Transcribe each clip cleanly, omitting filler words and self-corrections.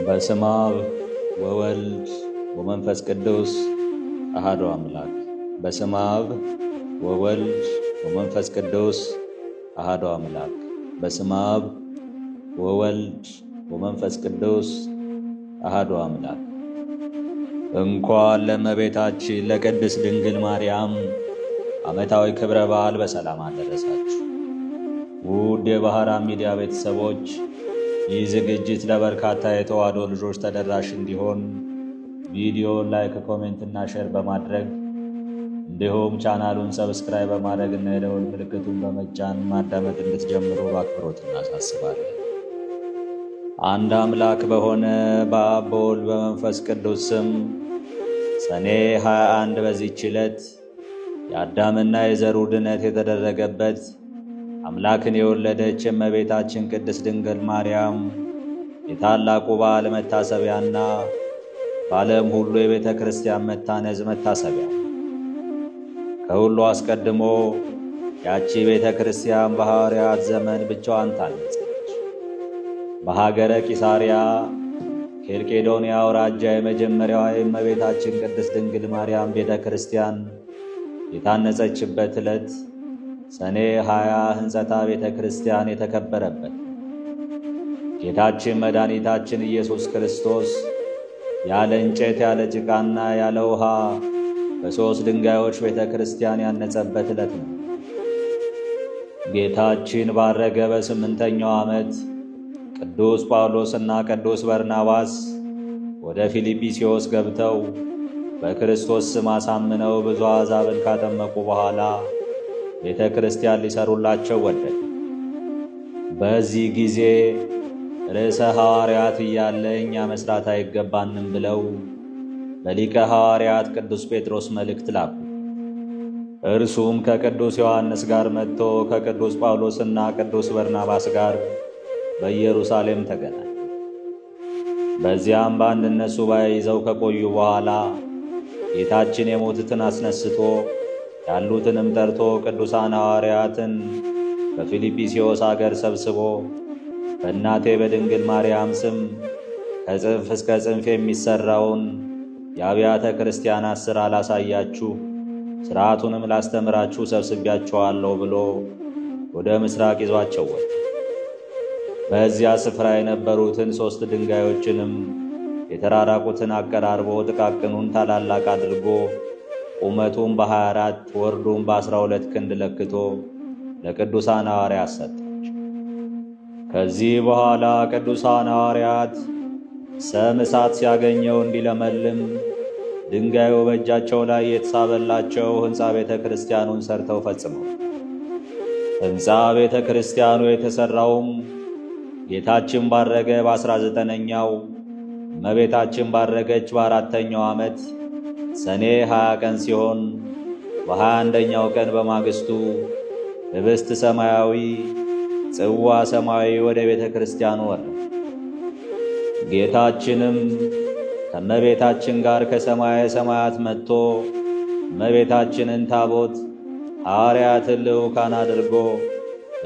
በስመ አብ ወወልድ ወመንፈስ ቅዱስ አሐዱ አምላክ። በስመ አብ ወወልድ ወመንፈስ ቅዱስ አሐዱ አምላክ። በስመ አብ ወወልድ ወመንፈስ ቅዱስ አሐዱ አምላክ። እንኳን ለእመቤታችን ለቅድስት ድንግል ማርያም ዓመታዊ ክብረ በዓል በሰላም አደረሳችሁ። ውድ የባህራን ሚዲያ ቤተሰቦች፣ ይህ ዝግጅት ለበርካታ የተዋሕዶ ልጆች ተደራሽ እንዲሆን ቪዲዮውን ላይክ፣ ኮሜንት እና ሼር በማድረግ እንዲሁም ቻናሉን ሰብስክራይብ በማድረግ እና የደወል ምልክቱን በመጫን ማዳመጥ እንድትጀምሩ በአክብሮት እናሳስባለን። አንድ አምላክ በሆነ በአብ በወልድ በመንፈስ ቅዱስ ስም ሰኔ 21 በዚህች ዕለት የአዳምና የዘሩ ድነት የተደረገበት አምላክን የወለደች እመቤታችን ቅድስት ድንግል ማርያም የታላቁ በዓል መታሰቢያና በዓለም ሁሉ የቤተ ክርስቲያን መታነጽ መታሰቢያ። ከሁሉ አስቀድሞ ያቺ ቤተ ክርስቲያን በሐዋርያት ዘመን ብቻዋን ታነጸች። በሀገረ ቂሳርያ ኬልቄዶንያ አውራጃ የመጀመሪያዋ የእመቤታችን ቅድስት ድንግል ማርያም ቤተ ክርስቲያን የታነጸችበት ዕለት ሰኔ 20 ሕንጸታ ቤተ ክርስቲያን የተከበረበት ጌታችን መድኃኒታችን ኢየሱስ ክርስቶስ ያለ እንጨት ያለ ጭቃና ያለ ውሃ በሦስት ድንጋዮች ቤተ ክርስቲያን ያነጸበት ዕለት ነው። ጌታችን ባረገ በ8ኛው ዓመት ቅዱስ ጳውሎስና ቅዱስ በርናባስ ወደ ፊልጵስዩስ ገብተው በክርስቶስ ስም አሳምነው ብዙ አሕዛብን ካጠመቁ በኋላ ቤተ ክርስቲያን ሊሰሩላቸው ወደዱ። በዚህ ጊዜ ርዕሰ ሐዋርያት እያለ እኛ መስራት አይገባንም ብለው በሊቀ ሐዋርያት ቅዱስ ጴጥሮስ መልእክት ላኩ። እርሱም ከቅዱስ ዮሐንስ ጋር መጥቶ ከቅዱስ ጳውሎስና ቅዱስ በርናባስ ጋር በኢየሩሳሌም ተገናኙ። በዚያም በአንድነት ሱባዔ ይዘው ከቆዩ በኋላ ጌታችን የሞቱትን አስነስቶ ያሉትንም ጠርቶ ቅዱሳን ሐዋርያትን በፊልጵስዩስ አገር ሰብስቦ በእናቴ በድንግል ማርያም ስም ከጽንፍ እስከ ጽንፍ የሚሠራውን የአብያተ ክርስቲያናት ሥራ ላሳያችሁ፣ ሥርዓቱንም ላስተምራችሁ ሰብስቤያችኋለሁ ብሎ ወደ ምሥራቅ ይዟቸው ወጣ። በዚያ ስፍራ የነበሩትን 3 ድንጋዮችንም የተራራቁትን አቀራርቦ ጥቃቅኑን ታላላቅ አድርጎ ቁመቱን በ24 ወርዱን በ12 ክንድ ለክቶ ለቅዱሳን ሐዋርያት ሰጣቸው። ከዚህ በኋላ ቅዱሳን ሐዋርያት ሰም እሳት ሲያገኘው እንዲለመልም ድንጋዩ በእጃቸው ላይ የተሳበላቸው ሕንፃ ቤተ ክርስቲያኑን ሰርተው ፈጽመው። ሕንፃ ቤተ ክርስቲያኑ የተሠራውም ጌታችን ባረገ በ19ኛው እመቤታችን ባረገች በ4ኛው ዓመት ሰኔ 20 ቀን ሲሆን በ21ኛው ቀን በማግስቱ ኅብስት ሰማያዊ ጽዋ ሰማያዊ ወደ ቤተ ክርስቲያኑ ወረደ። ጌታችንም ከእመቤታችን ጋር ከሰማየ ሰማያት መጥቶ እመቤታችንን ታቦት ሐዋርያትን ልዑካን አድርጎ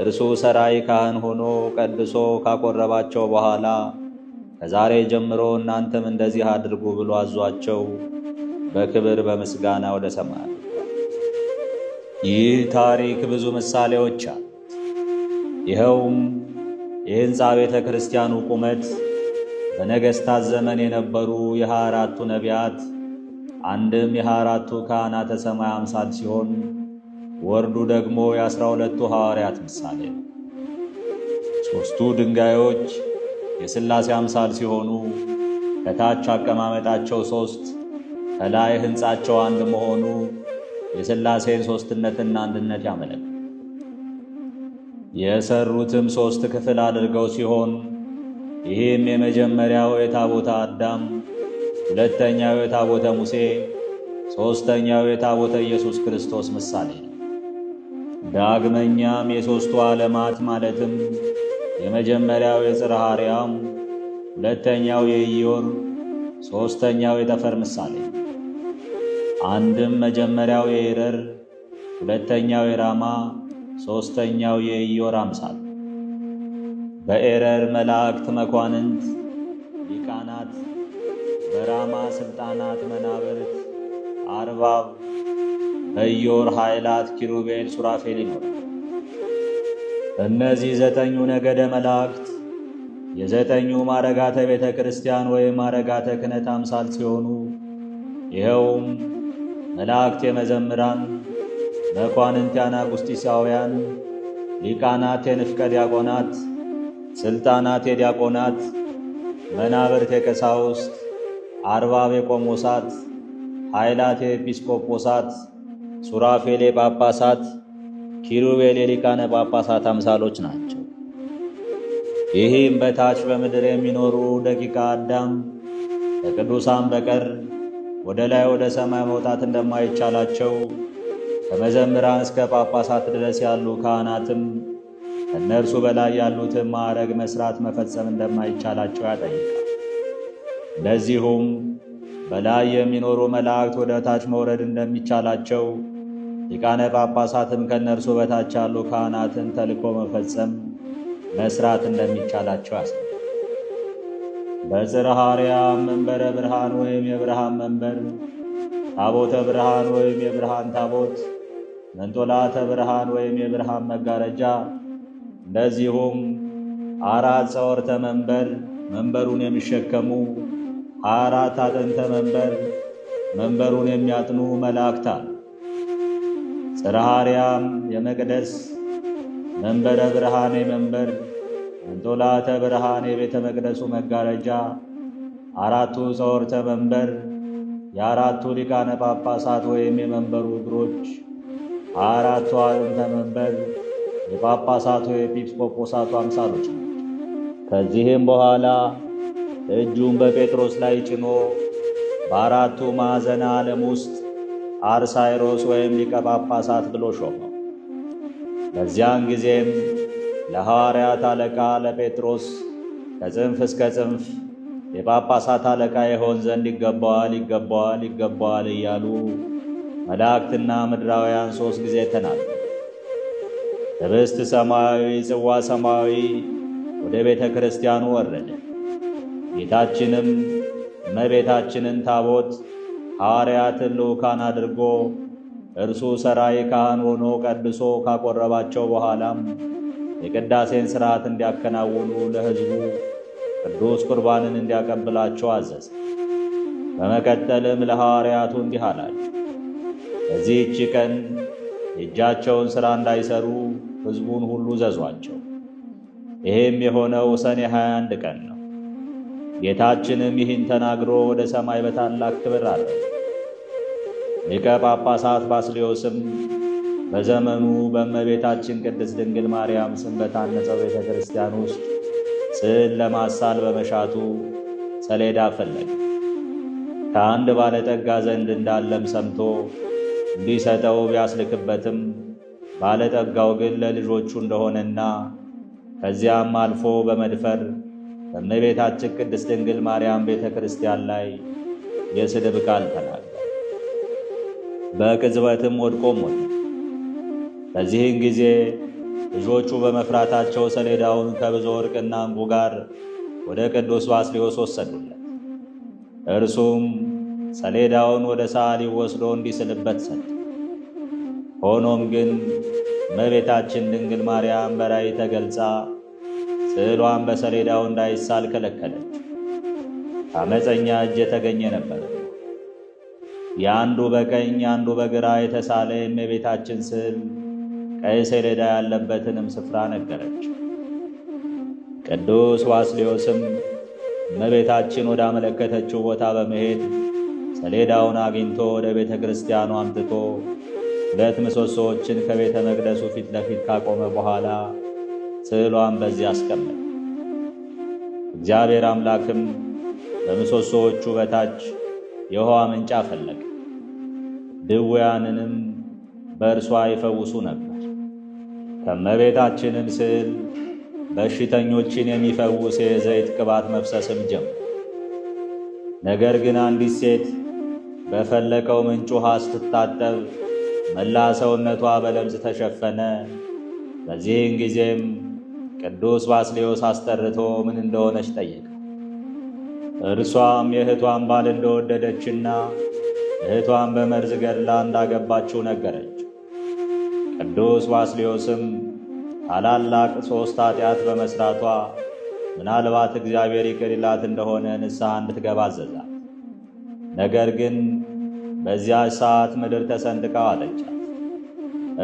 እርሱ ሠራይ ካህን ሆኖ ቀድሶ ካቆረባቸው በኋላ ከዛሬ ጀምሮ እናንተም እንደዚህ አድርጉ ብሎ አዟቸው በክብር በምስጋና ወደ ሰማይ። ይህ ታሪክ ብዙ ምሳሌዎች አሉት። ይኸውም የሕንፃ ቤተ ክርስቲያኑ ቁመት በነገሥታት ዘመን የነበሩ የ24ቱ ነቢያት አንድም የ24ቱ ካህናተ ሰማይ አምሳል ሲሆን ወርዱ ደግሞ የ12ቱ ሐዋርያት ምሳሌ ነው። 3ቱ ድንጋዮች የሥላሴ አምሳል ሲሆኑ ከታች አቀማመጣቸው 3 ከላይ ሕንፃቸው አንድ መሆኑ የሥላሴን ሦስትነትና አንድነት ያመለክታል። የሰሩትም 3 ክፍል አድርገው ሲሆን ይህም የመጀመሪያው የታቦተ አዳም፣ ሁለተኛው የታቦተ ሙሴ፣ ሦስተኛው የታቦተ ኢየሱስ ክርስቶስ ምሳሌ ነው። ዳግመኛም የ3ቱ ዓለማት ማለትም የመጀመሪያው የጽርሐ አርያም፣ ሁለተኛው የኢዮር፣ ሦስተኛው የጠፈር ምሳሌ ነው። አንድም መጀመሪያው የኤረር፣ ሁለተኛው የራማ፣ ሦስተኛው የኢዮር አምሳል። በኤረር መላእክት መኳንንት ሊቃናት፣ በራማ ሥልጣናት መናብርት፣ አርባብ፣ በዮር ኃይላት፣ ኪሩቤል፣ ሱራፌል ይኖራል። እነዚህ 9ኙ ነገደ መላእክት የ9ኙ ማረጋተ ቤተ ክርስቲያን ወይም ማረጋተ ክህነት አምሳል ሲሆኑ ይኸውም መላእክት የመዘምራን፣ መኳንንት የአናጉስጢሳውያን፣ ሊቃናት የንፍቀ ዲያቆናት፣ ሥልጣናት የዲያቆናት፣ መናብርት የቀሳውስት፣ አርባብ የቆሞሳት፣ ኃይላት የኤጲስቆጶሳት፣ ሱራፌል የጳጳሳት፣ ኪሩቤል የሊቃነ ጳጳሳት አምሳሎች ናቸው። ይህም በታች በምድር የሚኖሩ ደቂቀ አዳም ከቅዱሳን በቀር ወደ ላይ ወደ ሰማይ መውጣት እንደማይቻላቸው ከመዘምራን እስከ ጳጳሳት ድረስ ያሉ ካህናትም ከእነርሱ በላይ ያሉትን ማዕረግ መሥራት መፈጸም እንደማይቻላቸው ያጠይቃል። እንደዚሁም በላይ የሚኖሩ መላእክት ወደ ታች መውረድ እንደሚቻላቸው ሊቃነ ጳጳሳትም ከእነርሱ በታች ያሉ ካህናትን ተልእኮ መፈጸም መሥራት እንደሚቻላቸው ያስረዳል። በጽርሐ አርያም መንበረ ብርሃን ወይም የብርሃን መንበር፣ ታቦተ ብርሃን ወይም የብርሃን ታቦት፣ መንጦላተ ብርሃን ወይም የብርሃን መጋረጃ፣ እንደዚሁም 4 ጸወርተ መንበር መንበሩን የሚሸከሙ፣ 24 አጥንተ መንበር መንበሩን የሚያጥኑ መላእክት አሉ። ጽርሐ አርያም የመቅደስ፣ መንበረ ብርሃን የመንበር፣ መንጦላተ ብርሃን የቤተ መቅደሱ መጋረጃ፣ 4ቱ ጸወርተ መንበር የ4ቱ ሊቃነ ጳጳሳት ወይም የመንበሩ እግሮች፣ 4ቱ አጥንተ መንበር የጳጳሳቱ የኤጲስቆጶሳቱ አምሳሎች ናቸው። ከዚህም በኋላ እጁን በጴጥሮስ ላይ ጭኖ በ4ቱ ማዕዘነ ዓለም ውስጥ አርሳይሮስ ወይም ሊቀ ጳጳሳት ብሎ ሾመው። በዚያን ጊዜም ለሐዋርያት አለቃ ለጴጥሮስ ከጽንፍ እስከ ጽንፍ የጳጳሳት አለቃ ይሆን ዘንድ ይገባዋል፣ ይገባዋል፣ ይገባዋል እያሉ መላእክትና ምድራውያን 3 ጊዜ ተናገሩ። ኅብስት ሰማያዊ፣ ጽዋ ሰማያዊ ወደ ቤተ ክርስቲያኑ ወረደ። ጌታችንም እመቤታችንን ታቦት ሐዋርያትን ልዑካን አድርጎ እርሱ ሠራይ ካህን ሆኖ ቀድሶ ካቆረባቸው በኋላም የቅዳሴን ሥርዓት እንዲያከናውኑ ለሕዝቡ ቅዱስ ቁርባንን እንዲያቀብላቸው አዘዘ። በመቀጠልም ለሐዋርያቱ እንዲህ አላቸው፣ በዚህች ቀን የእጃቸውን ሥራ እንዳይሠሩ ሕዝቡን ሁሉ ዘዟቸው። ይህም የሆነው ሰኔ 21 ቀን ነው። ጌታችንም ይህን ተናግሮ ወደ ሰማይ በታላቅ ክብር አረገ። ሊቀ ጳጳሳት ባስልዮስም በዘመኑ በእመቤታችን ቅድስት ድንግል ማርያም ስም በታነጸው ቤተ ክርስቲያን ውስጥ ስዕል ለማሳል በመሻቱ ሰሌዳ ፈለገ። ከአንድ ባለጠጋ ዘንድ እንዳለም ሰምቶ እንዲሰጠው ቢያስልክበትም ባለጠጋው ግን ለልጆቹ እንደሆነና ከዚያም አልፎ በመድፈር በእመቤታችን ቅድስት ድንግል ማርያም ቤተ ክርስቲያን ላይ የስድብ ቃል ተናገረ። በቅጽበትም ወድቆ ሞተ። በዚህን ጊዜ ልጆቹ በመፍራታቸው ሰሌዳውን ከብዙ ወርቅና ዕንቁ ጋር ወደ ቅዱስ ባስልዮስ ወሰዱለት። እርሱም ሰሌዳውን ወደ ሰዓሊው ወስዶ እንዲስልበት ሰጠ። ሆኖም ግን እመቤታችን ድንግል ማርያም በራእይ ተገልጻ ስዕሏን በሰሌዳው እንዳይሳል ከለከለች። ከዓመፀኛ እጅ የተገኘ ነበር። የአንዱ በቀኝ አንዱ በግራ የተሳለ የእመቤታችን ስዕል ቀይ ሰሌዳ ያለበትንም ስፍራ ነገረች። ቅዱስ ባስልዮስም እመቤታችን ወደ አመለከተችው ቦታ በመሄድ ሰሌዳውን አግኝቶ ወደ ቤተ ክርስቲያኑ አምጥቶ 2 ምሰሶዎችን ከቤተ መቅደሱ ፊት ለፊት ካቆመ በኋላ ስዕሏን በዚያ አስቀመጠ። እግዚአብሔር አምላክም በምሰሶዎቹ በታች የውኃ ምንጭ አፈለቀ። ድውያንንም በእርሷ ይፈውሱ ነበር። ከእመቤታችንም ስዕል በሽተኞችን የሚፈውስ የዘይት ቅባት መፍሰስም ጀመረ። ነገር ግን አንዲት ሴት በፈለቀው ምንጭ ውኃ ስትታጠብ መላ ሰውነቷ በለምጽ ተሸፈነ። በዚህን ጊዜም ቅዱስ ባስልዮስ አስጠርቶ ምን እንደሆነች ጠየቀ። እርሷም የእህቷን ባል እንደወደደችና እህቷን በመርዝ ገድላ እንዳገባችው ነገረች። ቅዱስ ባስልዮስም ታላላቅ 3 ኃጢአት በመስራቷ ምናልባት እግዚአብሔር ይቅር ይላት እንደሆነ ንስሐ እንድትገባ አዘዛት። ነገር ግን በዚያች ሰዓት ምድር ተሰንጥቃ ዋጠቻት።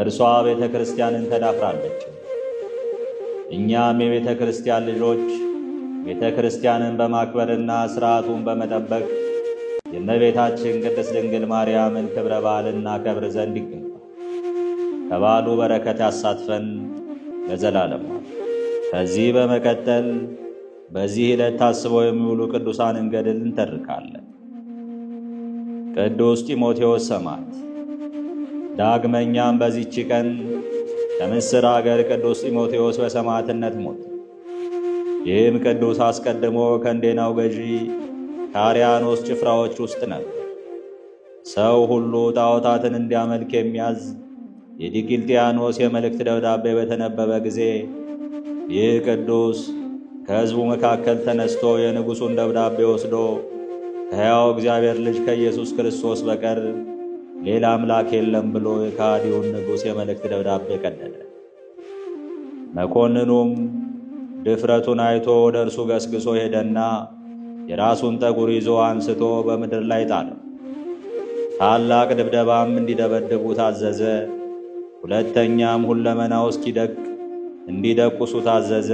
እርሷ ቤተ ክርስቲያንን ተዳፍራለች። እኛም የቤተ ክርስቲያን ልጆች ቤተ ክርስቲያንን በማክበርና ሥርዓቱን በመጠበቅ የእመቤታችን ቅድስት ድንግል ማርያምን ክብረ በዓል እናከብር ዘንድ ይገባል። ከበዓሉ በረከት ያሳትፈን ለዘላለሙ። ከዚህ በመቀጠል በዚህ ዕለት ታስበው የሚውሉ ቅዱሳንን ገድል እንተርካለን። ቅዱስ ጢሞቴዎስ ሰማዕት። ዳግመኛም በዚህች ቀን ከምስር አገር ቅዱስ ጢሞቴዎስ በሰማዕትነት ሞተ። ይህም ቅዱስ አስቀድሞ ከእንዴናው ገዢ ከአርያኖስ ጭፍራዎች ውስጥ ነበር። ሰው ሁሉ ጣዖታትን እንዲያመልክ የሚያዝ የዲቅልጥያኖስ የመልእክት ደብዳቤ በተነበበ ጊዜ ይህ ቅዱስ ከሕዝቡ መካከል ተነስቶ የንጉሡን ደብዳቤ ወስዶ ከሕያው እግዚአብሔር ልጅ ከኢየሱስ ክርስቶስ በቀር ሌላ አምላክ የለም ብሎ የካዲውን ንጉሥ የመልእክት ደብዳቤ ቀደደ። መኮንኑም ድፍረቱን አይቶ ወደ እርሱ ገስግሶ ሄደና የራሱን ጠጉር ይዞ አንስቶ በምድር ላይ ጣለው። ታላቅ ድብደባም እንዲደበድቡ ታዘዘ። ሁለተኛም ሁለመናው እስኪደቅ እንዲደቁሱ ታዘዘ።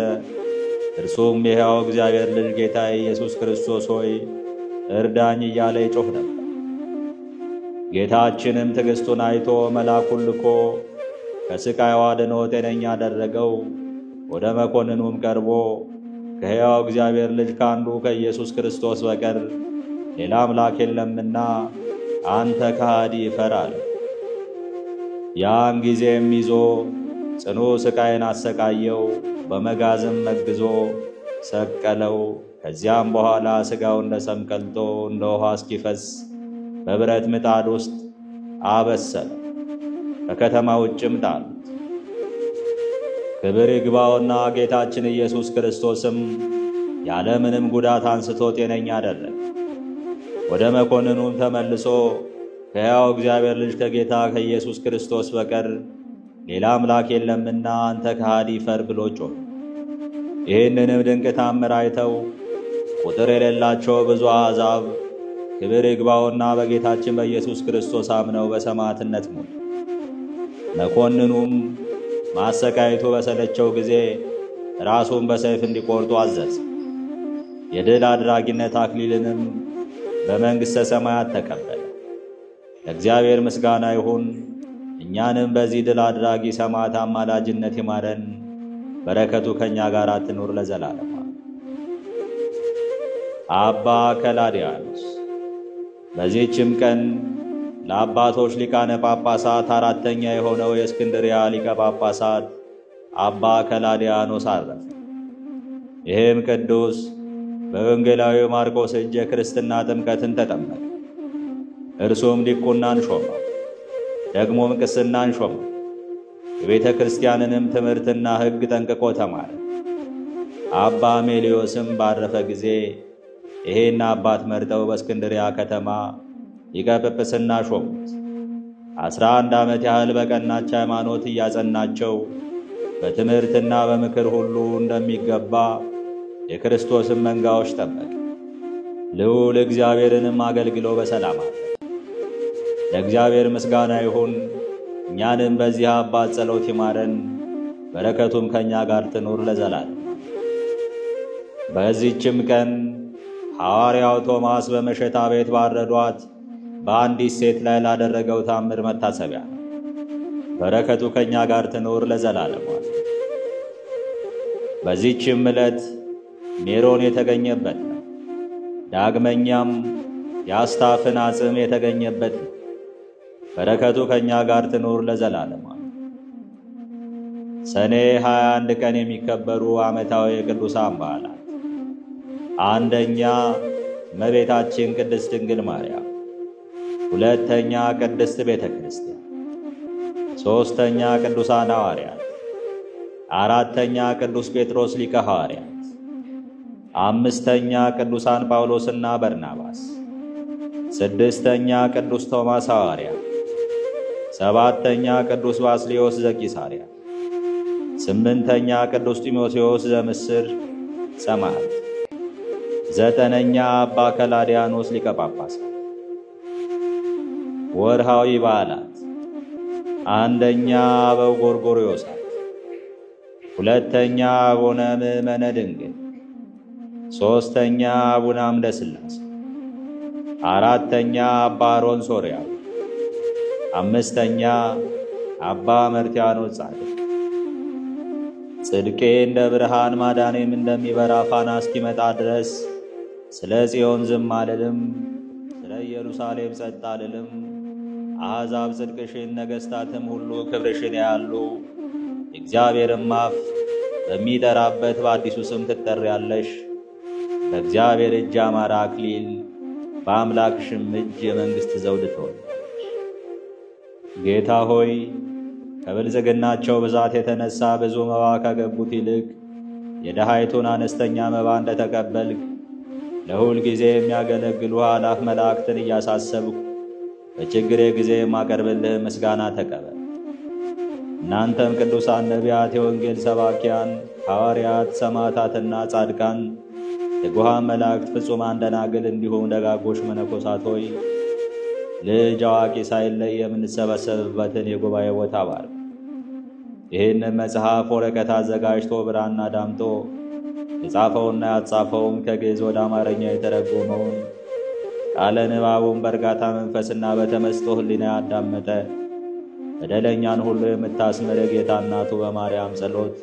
እርሱም የሕያው እግዚአብሔር ልጅ ጌታ ኢየሱስ ክርስቶስ ሆይ እርዳኝ እያለ ይጮህ ነበር። ጌታችንም ትዕግሥቱን አይቶ መልአኩን ልኮ ከሥቃዩ አድኖ ጤነኛ አደረገው። ወደ መኮንኑም ቀርቦ ከሕያው እግዚአብሔር ልጅ ካንዱ ከኢየሱስ ክርስቶስ በቀር ሌላ አምላክ የለምና አንተ ከሃዲ እፈር አለ። ያን ጊዜም ይዞ ጽኑ ሥቃይን አሰቃየው። በመጋዝም መግዞ ሰቀለው። ከዚያም በኋላ ሥጋው እንደ ሰም ቀልጦ እንደ ውሃ እስኪፈስ በብረት ምጣድ ውስጥ አበሰለ። ከከተማ ውጭም ጣሉት። ክብር ይግባውና ጌታችን ኢየሱስ ክርስቶስም ያለ ምንም ጉዳት አንስቶ ጤነኛ አደረገ። ወደ መኮንኑም ተመልሶ ከሕያው እግዚአብሔር ልጅ ከጌታ ከኢየሱስ ክርስቶስ በቀር ሌላ አምላክ የለምና አንተ ከሃዲ እፈር ብሎ ጮኸ። ይህንንም ድንቅ ታምር አይተው ቁጥር የሌላቸው ብዙ አሕዛብ ክብር ይግባውና በጌታችን በኢየሱስ ክርስቶስ አምነው በሰማዕትነት ሞቱ። መኮንኑም ማሰቃየቱ በሰለቸው ጊዜ ራሱን በሰይፍ እንዲቆርጡ አዘዘ። የድል አድራጊነት አክሊልንም በመንግሥተ ሰማያት ተቀበለ። ለእግዚአብሔር ምስጋና ይሁን። እኛንም በዚህ ድል አድራጊ ሰማዕት አማላጅነት ይማረን፣ በረከቱ ከእኛ ጋር ትኑር ለዘላለም። አባ ከላዲያኖስ። በዚህችም ቀን ለአባቶች ሊቃነ ጳጳሳት 4ኛ የሆነው የእስክንድርያ ሊቀ ጳጳሳት አባ ከላዲያኖስ አረፈ። ይህም ቅዱስ በወንጌላዊ ማርቆስ እጅ የክርስትና ጥምቀትን ተጠመቀ። እርሱም ዲቁናን ሾመው፣ ደግሞም ቅስናን ሾመው። የቤተ ክርስቲያንንም ትምህርትና ሕግ ጠንቅቆ ተማረ። አባ ሜልዮስም ባረፈ ጊዜ ይሄን አባት መርጠው በእስክንድርያ ከተማ ሊቀ ጵጵስና ሾሙት። 11 ዓመት ያህል በቀናች ሃይማኖት እያጸናቸው በትምህርትና በምክር ሁሉ እንደሚገባ የክርስቶስን መንጋዎች ጠበቀ። ልዑል እግዚአብሔርንም አገልግሎ በሰላም አለ። ለእግዚአብሔር ምስጋና ይሁን። እኛንም በዚህ አባት ጸሎት ይማረን፣ በረከቱም ከእኛ ጋር ትኑር ለዘላለም። በዚህችም ቀን ሐዋርያው ቶማስ በመሸታ ቤት ባረዷት በአንዲት ሴት ላይ ላደረገው ታምር መታሰቢያ ነው። በረከቱ ከእኛ ጋር ትኑር ለዘላለም። በዚህችም ዕለት ሜሮን የተገኘበት ነው። ዳግመኛም የአስታፍን አጽም የተገኘበት ነው። በረከቱ ከእኛ ጋር ትኑር ለዘላለም። ሰኔ 21 ቀን የሚከበሩ ዓመታዊ የቅዱሳን በዓላት፣ አንደኛ እመቤታችን ቅድስት ድንግል ማርያም፣ ሁለተኛ ቅድስት ቤተ ክርስቲያን፣ ሦስተኛ ቅዱሳን ሐዋርያት፣ አራተኛ ቅዱስ ጴጥሮስ ሊቀ ሐዋርያት፣ አምስተኛ ቅዱሳን ጳውሎስና በርናባስ። ስድስተኛ ቅዱስ ቶማስ ሐዋርያ። ሰባተኛ ቅዱስ ባስልዮስ ዘቂሳርያ። ስምንተኛ ቅዱስ ጢሞቴዎስ ዘምስር ሰማዕት። ዘጠነኛ አባ ከላዲያኖስ ሊቀ ጳጳሳት። ወርሃዊ በዓላት፦ አንደኛ አበው ጎርጎርዮሳት፣ ሁለተኛ አቡነ ምእመነ ድንግል፣ ሦስተኛ አቡነ አምደ ሥላሴ፣ አራተኛ አባ አሮን ሶርያዊ፣ አምስተኛ አባ መርትያኖስ ጻድቅ። ጽድቄ እንደ ብርሃን ማዳኔም እንደሚበራ ፋና እስኪመጣ ድረስ ስለ ጽዮን ዝም አልልም፣ ስለ ኢየሩሳሌም ጸጥ አልልም። አሕዛብ ጽድቅሽን፣ ነገሥታትም ሁሉ ክብርሽን ያሉ። እግዚአብሔርም አፍ በሚጠራበት በአዲሱ ስም ትጠሪያለሽ። በእግዚአብሔር እጅ ያማረ አክሊል፣ በአምላክሽም እጅ የመንግሥት ዘውድ ትወልጃለሽ። ጌታ ሆይ ከብልጽግናቸው ብዛት የተነሳ ብዙ መባ ከገቡት ይልቅ የደሃይቱን አነስተኛ መባ እንደተቀበልክ ለሁል ጊዜ የሚያገለግሉ አእላፍ መላእክትን እያሳሰብኩ በችግሬ ጊዜ የማቀርብልህ ምስጋና ተቀበል። እናንተም ቅዱሳን ነቢያት፣ የወንጌል ሰባኪያን ሐዋርያት፣ ሰማዕታትና ጻድቃን፣ ትጉሃን መላእክት፣ ፍጹማን ደናግል እንዲሁም ደጋጎች መነኮሳት ሆይ ልጅ አዋቂ ሳይለይ የምንሰበሰብበትን የጉባኤ ቦታ ባርክ። ይህንን መጽሐፍ ወረቀት አዘጋጅቶ ብራና ዳምጦ የጻፈውና ያጻፈውም ከግዕዝ ወደ አማርኛ የተረጎመውን ቃለ ንባቡን በእርጋታ መንፈስና በተመስጦ ሕሊና ያዳመጠ በደለኛን ሁሉ የምታስምር ጌታ እናቱ በማርያም ጸሎት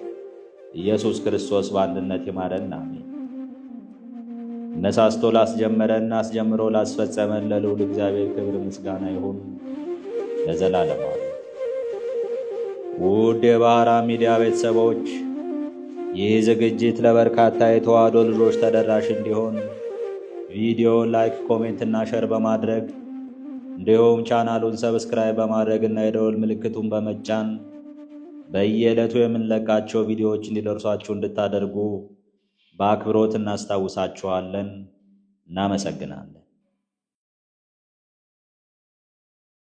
ኢየሱስ ክርስቶስ በአንድነት ይማረን፣ አሜን። እነሳስቶ ላስጀመረን አስጀምሮ ላስፈጸመን ለልዑል እግዚአብሔር ክብር ምስጋና ይሁን ለዘላለሙ። ውድ የባህራን ሚዲያ ቤተሰቦች፣ ይህ ዝግጅት ለበርካታ የተዋሕዶ ልጆች ተደራሽ እንዲሆን ቪዲዮ ላይክ፣ ኮሜንት እና ሸር በማድረግ እንዲሁም ቻናሉን ሰብስክራይብ በማድረግ እና የደወል ምልክቱን በመጫን በየዕለቱ የምንለቃቸው ቪዲዮዎች እንዲደርሷችሁ እንድታደርጉ በአክብሮት እናስታውሳችኋለን። እናመሰግናለን።